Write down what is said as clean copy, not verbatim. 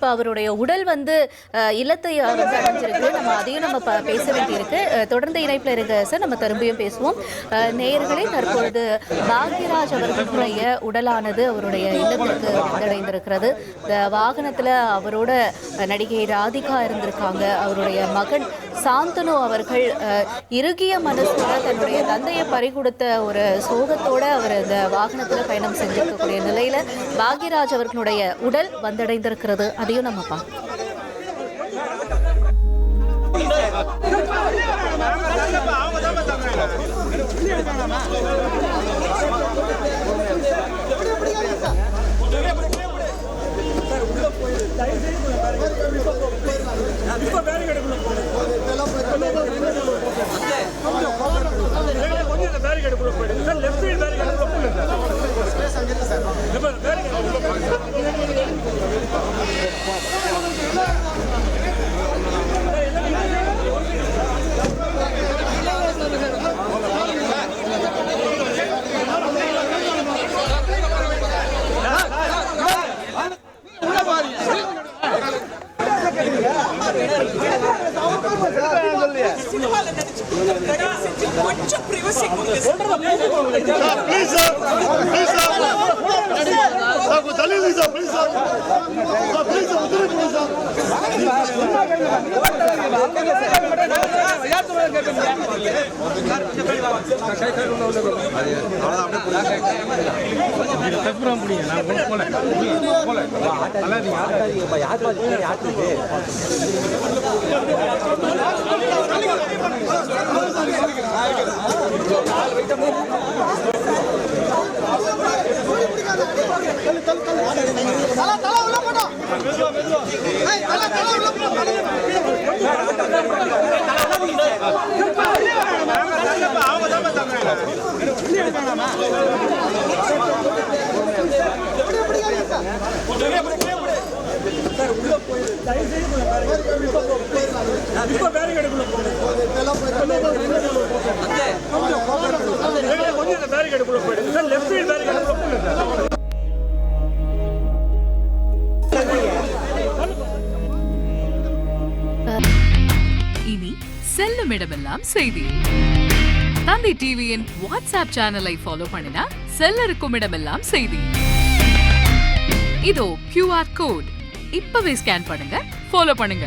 இப்போ அவருடைய உடல் இல்லத்தை அடைஞ்சிருக்கு. நம்ம அதையும் நம்ம பேச வேண்டியிருக்கு. தொடர்ந்து இணைப்பில் இருக்க சார், நம்ம திரும்பியும் பேசுவோம். நேயர்களே, தற்பொழுது பாக்யராஜ் அவர்களுடைய உடலானது அவருடைய இல்லத்திற்கு வந்தடைந்திருக்கிறது. இந்த வாகனத்தில் அவரோட நடிகை ராதிகா இருந்திருக்காங்க. அவருடைய மகன் சாந்தனு அவர்கள் இறுகிய மனசோட தன்னுடைய தந்தையை பறிகொடுத்த ஒரு சோகத்தோட அவர் இந்த வாகனத்தில் பயணம் செஞ்சிருக்கக்கூடிய நிலையில பாக்யராஜ் அவர்களுடைய உடல் வந்தடைந்திருக்கிறது. அதையும் நம்ம பார்க்கலாம். இனி செல்லும் இடமெல்லாம் செய்தி. தந்தை டிவியின் வாட்ஸ்அப் சேனலை ஃபாலோ பண்ணினா செல்ல இருக்கும் இடமெல்லாம் செய்தி. இதோ QR கோட் இப்பவே ஸ்கேன் பண்ணுங்க, ஃபாலோ பண்ணுங்க.